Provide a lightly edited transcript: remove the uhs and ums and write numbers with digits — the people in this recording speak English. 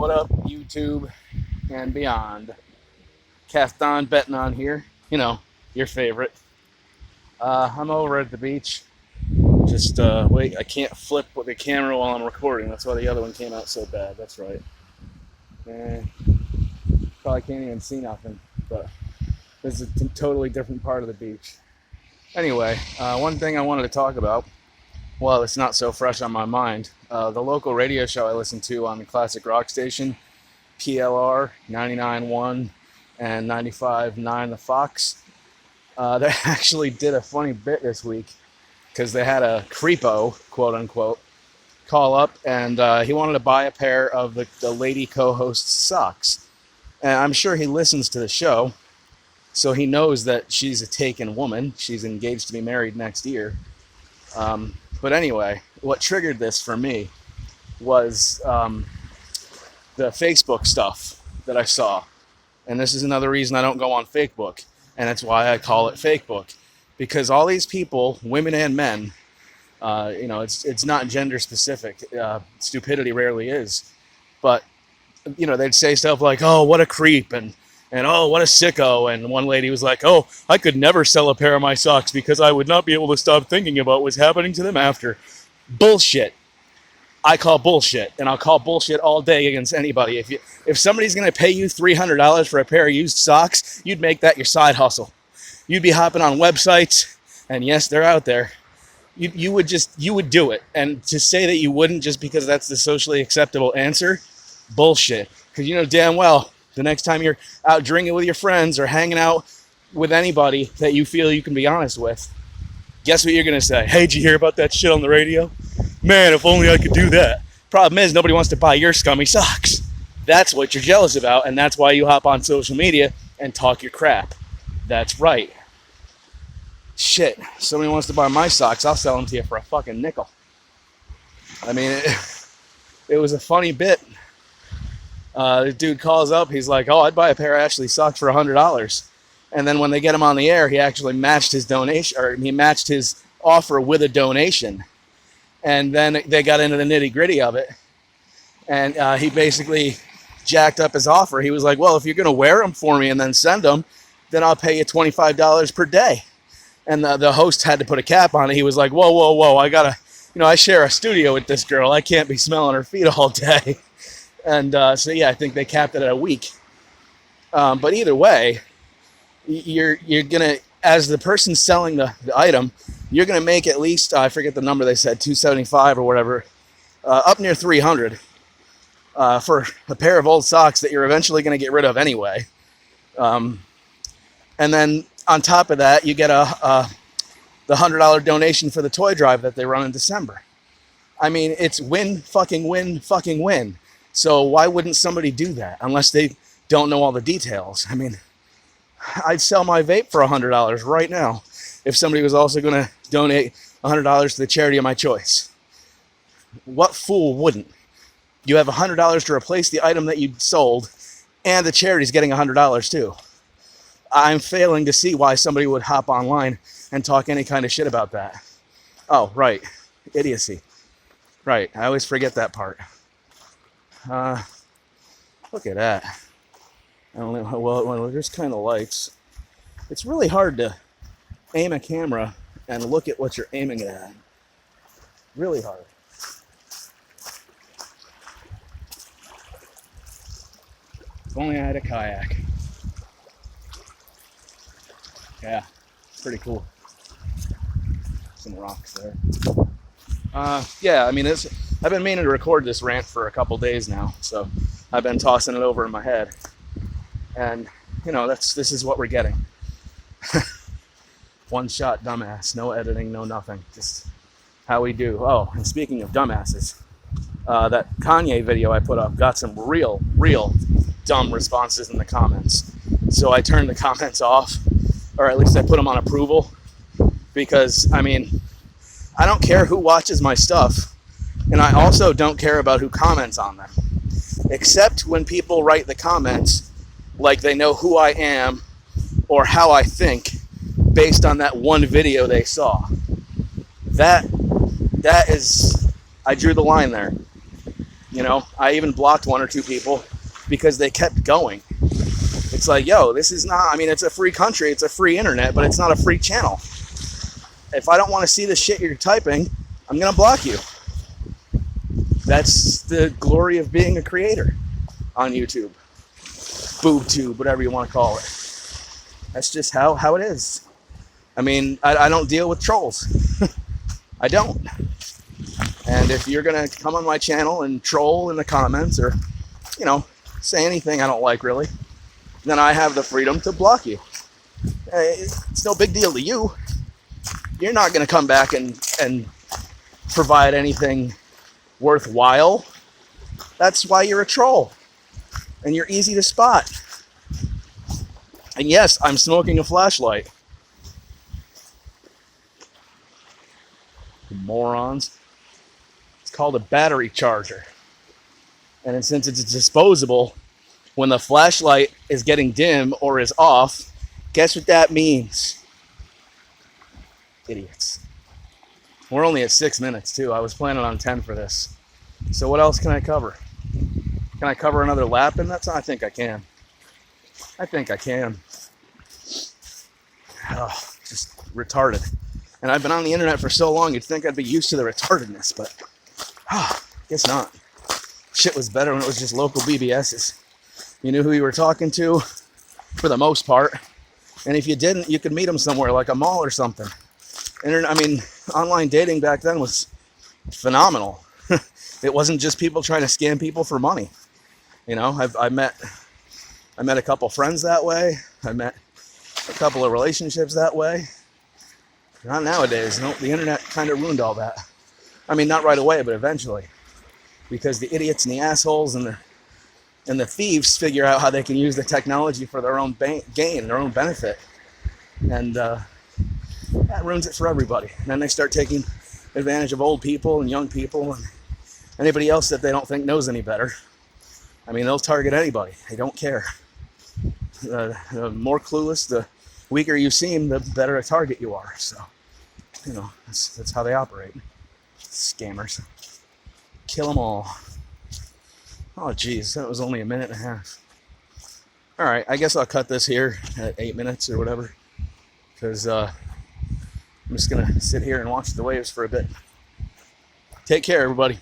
What up, YouTube and beyond? Caston betting on here. You know, your favorite. I'm over at the beach. Just, wait, I can't flip with the camera while I'm recording. That's why the other one came out so bad. That's right. Probably can't even see nothing. But this is a totally different part of the beach. Anyway, one thing I wanted to talk about, well, it's not so fresh on my mind. The local radio show I listen to on the classic rock station, PLR 99.1 and 95.9 The Fox, they actually did a funny bit this week because they had a creepo, quote unquote, call up and he wanted to buy a pair of the lady co-host's socks. And I'm sure he listens to the show, so he knows that she's a taken woman. She's engaged to be married next year. But anyway, what triggered this for me was the Facebook stuff that I saw. And this is another reason I don't go on Facebook. And that's why I call it Fakebook. Because all these people, women and men, it's not gender specific. Stupidity rarely is. But, they'd say stuff like, oh, what a creep, and oh, what a sicko. And one lady was like, oh, I could never sell a pair of my socks because I would not be able to stop thinking about what's happening to them after. Bullshit. I call bullshit, and I'll call bullshit all day against anybody. If somebody's going to pay you $300 for a pair of used socks, you'd make that your side hustle. You'd be hopping on websites, and yes, they're out there. You would do it. And to say that you wouldn't just because that's the socially acceptable answer, bullshit. Because you know damn well the next time you're out drinking with your friends or hanging out with anybody that you feel you can be honest with, guess what you're going to say? Hey, did you hear about that shit on the radio? Man, if only I could do that. Problem is, nobody wants to buy your scummy socks. That's what you're jealous about, and that's why you hop on social media and talk your crap. That's right. Shit, somebody wants to buy my socks, I'll sell them to you for a fucking nickel. I mean, it was a funny bit. The dude calls up, he's like, oh, I'd buy a pair of Ashley socks for $100. And then when they get him on the air, he actually matched his donation, or he matched his offer with a donation. And then they got into the nitty gritty of it. And he basically jacked up his offer. He was like, well, if you're going to wear them for me and then send them, then I'll pay you $25 per day. And the host had to put a cap on it. He was like, whoa, I got to, I share a studio with this girl. I can't be smelling her feet all day. And so, yeah, I think they capped it at a week. But either way, you're going to, as the person selling the item, you're going to make at least, I forget the number they said, $275 or whatever, up near $300 for a pair of old socks that you're eventually going to get rid of anyway. And then on top of that, you get the $100 donation for the toy drive that they run in December. I mean, it's win. So why wouldn't somebody do that unless they don't know all the details? I mean, I'd sell my vape for $100 right now if somebody was also going to donate $100 to the charity of my choice. What fool wouldn't? You have $100 to replace the item that you sold, and the charity's getting $100 too. I'm failing to see why somebody would hop online and talk any kind of shit about that. Oh, right. Idiocy. Right. I always forget that part. Look at that. I don't know. Well, there's kind of lights. It's really hard to aim a camera and look at what you're aiming at. Really hard. If only I had a kayak. Yeah, pretty cool. Some rocks there. Yeah, I mean, I've been meaning to record this rant for a couple days now, so I've been tossing it over in my head. And, this is what we're getting. One shot dumbass, no editing, no nothing. Just how we do. Oh, and speaking of dumbasses, that Kanye video I put up got some real dumb responses in the comments. So I turned the comments off, or at least I put them on approval, because, I mean, I don't care who watches my stuff, and I also don't care about who comments on them, except when people write the comments like they know who I am or how I think based on that one video they saw. That is, I drew the line there. You know, I even blocked 1 or 2 people because they kept going. It's like, yo, this is not, I mean, it's a free country, it's a free internet, but it's not a free channel. If I don't want to see the shit you're typing, I'm going to block you. That's the glory of being a creator on YouTube. BoobTube, whatever you want to call it. That's just how it is. I mean, I don't deal with trolls. I don't. And if you're going to come on my channel and troll in the comments or, you know, say anything I don't like really, then I have the freedom to block you. It's no big deal to you. You're not going to come back and provide anything worthwhile. That's why you're a troll. And you're easy to spot. And yes, I'm smoking a flashlight. Morons. It's called a battery charger. And since it's disposable, when the flashlight is getting dim or is off, guess what that means? Idiots. We're only at 6 minutes too. I was planning on 10 for this. So what else can I cover? Can I cover another lap in that? I think I can. Oh, just retarded. And I've been on the internet for so long, you'd think I'd be used to the retardedness, but guess not. Shit was better when it was just local BBSs. You knew who you were talking to, for the most part. And if you didn't, you could meet them somewhere, like a mall or something. I mean, online dating back then was phenomenal. It wasn't just people trying to scam people for money. You know, I met a couple friends that way. I met a couple of relationships that way. Not nowadays. Nope, the internet kind of ruined all that. I mean, not right away, but eventually. Because the idiots and the assholes and the thieves figure out how they can use the technology for their own gain, their own benefit. And that ruins it for everybody. And then they start taking advantage of old people and young people and anybody else that they don't think knows any better. I mean, they'll target anybody. They don't care. The more clueless, the weaker you seem, the better a target you are. So, you know, that's how they operate. Scammers. Kill them all. Oh, geez, that was only 1.5 minutes. All right, I guess I'll cut this here at 8 minutes or whatever, because I'm just going to sit here and watch the waves for a bit. Take care, everybody.